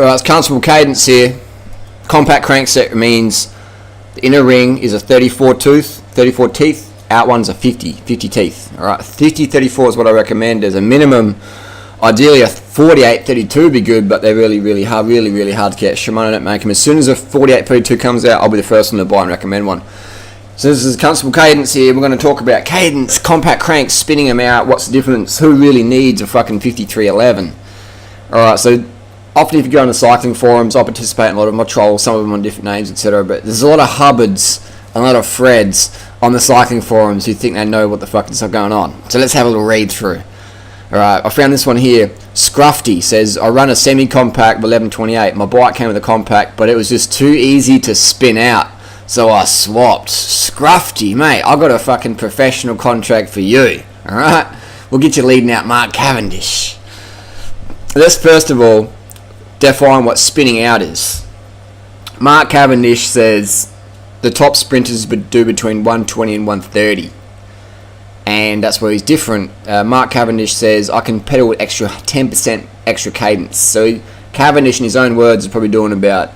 Alright, it's Constable Cadence here. Compact crankset means the inner ring is a 34 teeth, out one's a 50 teeth. Alright, 50-34 is what I recommend. There's a minimum, ideally a 48-32 would be good, but they're really hard to get. Shimano don't make them. As soon as a 48-32 comes out, I'll be the first one to buy and recommend one. So this is Constable Cadence here. We're going to talk about cadence, compact cranks, spinning them out, what's the difference, who really needs a fucking 5311. Alright, so often if you go on the cycling forums, I participate in a lot of them. I troll some of them on different names, etc. But there's a lot of Hubbards and a lot of Freds on the cycling forums who think they know what the fuck is going on. So let's have a little read through. Alright, I found this one here. Scruffy says, I run a semi-compact 1128. My bike came with a compact, but it was just too easy to spin out. So I swapped. Scruffy, mate, I got a fucking professional contract for you. Alright? We'll get you leading out Mark Cavendish. Let's first of all define what spinning out is. Mark Cavendish says the top sprinters do between 120 and 130. And that's where he's different. Mark Cavendish says, I can pedal with extra 10% extra cadence. So Cavendish, in his own words, is probably doing about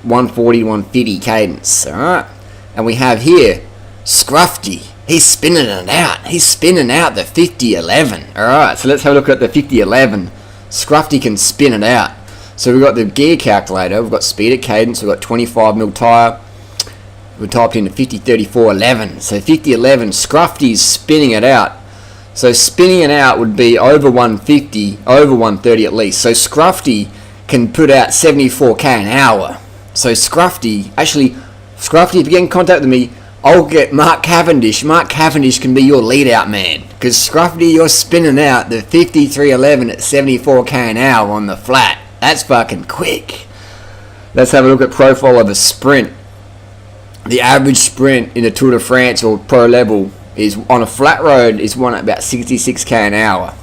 140, 150 cadence. Alright? And we have here, Scruffy. He's spinning it out. He's spinning out the 5011. Alright, so let's have a look at the 5011. Scruffy can spin it out. So we've got the gear calculator, we've got speed at cadence, we've got 25mm tyre, we've typed in the 50-34-11. So 50-11, Scruffy's spinning it out. So spinning it out would be over 150, over 130 at least. So Scruffy can put out 74k an hour. So Scruffy, if you get in contact with me, I'll get Mark Cavendish. Mark Cavendish can be your lead out man. Because Scruffy, you're spinning out the 5311 at 74k an hour on the flat. That's fucking quick. Let's have a look at profile of a sprint. The average sprint in the Tour de France or pro level is on a flat road is one at about 66k an hour.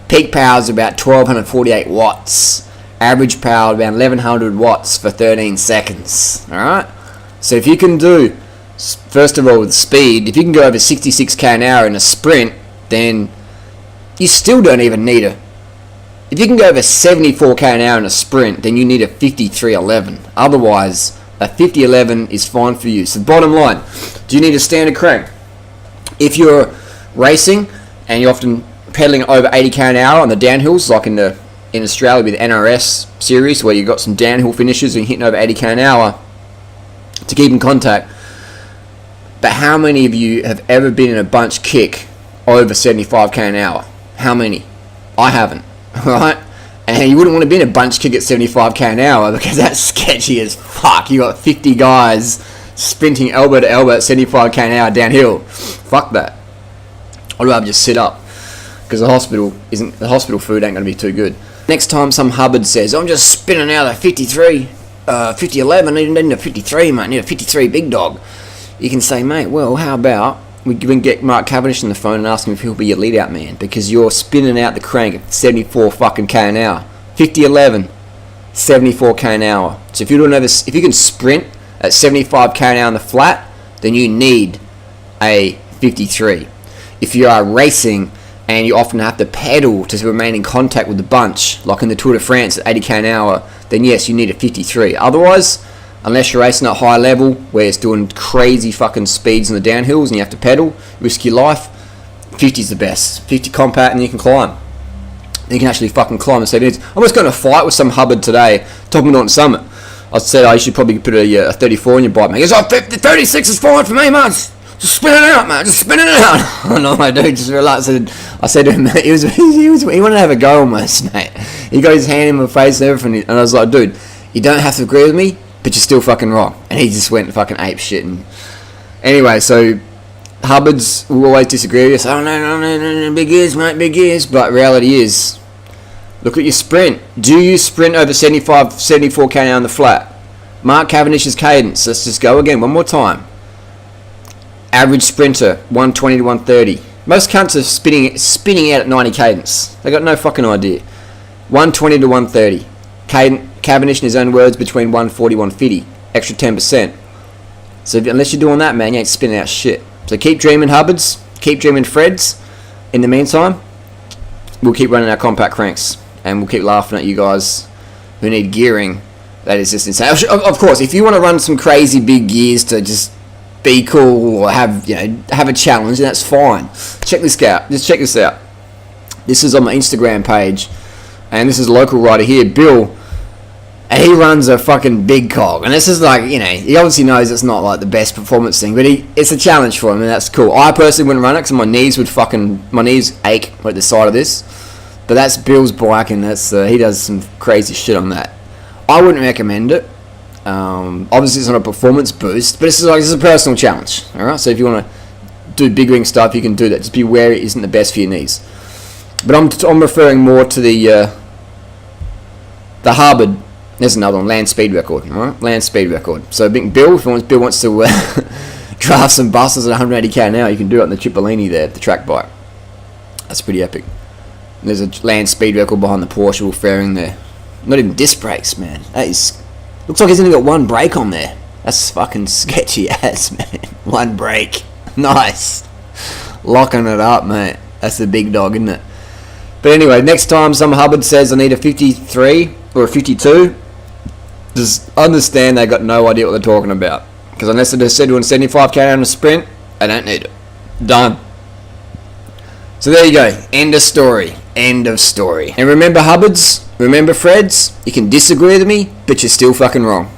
Peak power is about 1248 watts. Average power about 1100 watts for 13 seconds. Alright? So if you can do, first of all with speed, if you can go over 66k an hour in a sprint, then you still don't even need a, if you can go over 74k an hour in a sprint, then you need a 5311. Otherwise, a 5011 is fine for you. So bottom line, do you need a standard crank? If you're racing and you're often pedaling over 80k an hour on the downhills, like in Australia with the NRS series, where you've got some downhill finishes and hitting over 80k an hour to keep in contact. But how many of you have ever been in a bunch kick over 75k an hour? How many? I haven't. Right? And you wouldn't want to be in a bunch kick at 75k an hour because that's sketchy as fuck. You got 50 guys sprinting elbow to elbow at 75k an hour downhill. Fuck that. I'd rather just sit up because the hospital food ain't going to be too good. Next time some Hubbard says, I'm just spinning out a 5011, I need a 53, mate. I need a 53 big dog. You can say, mate, well, how about we can get Mark Cavendish on the phone and ask him if he'll be your lead out man, because you're spinning out the crank at 74 fucking k an hour. 5011, 74k an hour. So if if you can sprint at 75k an hour on the flat, then you need a 53. If you are racing and you often have to pedal to remain in contact with the bunch, like in the Tour de France at 80k an hour, then yes, you need a 53. Otherwise, unless you're racing at high level where it's doing crazy fucking speeds on the downhills and you have to pedal, risk your life, 50 is the best. 50 compact and you can climb. You can actually fucking climb in 7 minutes. I was going to fight with some Hubbard today, top of Norton Summit. I said, you should probably put a 34 in your bike, mate. He goes, 36 is fine for me, man. Just spin it out, man. Just spin it out. No, my dude, just relax. I said to him, mate, he wanted to have a go almost, mate. He got his hand in my face and everything. And I was like, dude, you don't have to agree with me, but you're still fucking wrong. And he just went fucking ape shit. And anyway, so Hubbards will always disagree with us. Oh, no, big ears, mate, big ears. But reality is, look at your sprint. Do you sprint over 74k an hour on the flat? Mark Cavendish's cadence. Let's just go again one more time. Average sprinter, 120 to 130. Most cunts are spinning out at 90 cadence. They got no fucking idea. 120 to 130. Cavendish, in his own words, between 140 150. Extra 10%. So unless you're doing that, man, you ain't spinning out shit. So keep dreaming, Hubbards. Keep dreaming, Freds. In the meantime, we'll keep running our compact cranks. And we'll keep laughing at you guys who need gearing that is just insane. Of course, if you want to run some crazy big gears to just be cool or have a challenge, then that's fine. Check this out. Just check this out. This is on my Instagram page, and this is a local rider here, Bill, and he runs a fucking big cog. And this is like, he obviously knows it's not like the best performance thing, but it's a challenge for him, and that's cool. I personally wouldn't run it because my knees ache at the side of this. But that's Bill's bike, and he does some crazy shit on that. I wouldn't recommend it. Obviously, it's not a performance boost, but this is a personal challenge. All right, so if you want to do big ring stuff, you can do that. Just be aware it isn't the best for your knees. But I'm referring more to the Harvard. There's another one, land speed record. All right, land speed record. So Bill, if Bill wants to draft some buses at 180k an hour, you can do it on the Cipollini there, the track bike. That's pretty epic. And there's a land speed record behind the Porsche Will fairing there. Not even disc brakes, man. That is. Looks like he's only got one brake on there. That's fucking sketchy ass, man. One brake. Nice. Locking it up, mate. That's the big dog, isn't it? But anyway, next time some Hubbard says I need a 53 or a 52, just understand they got no idea what they're talking about. Because unless they're said doing 75k on a sprint, they don't need it. Done. So there you go. End of story. End of story. And remember Hubbards, remember Freds, you can disagree with me, but you're still fucking wrong.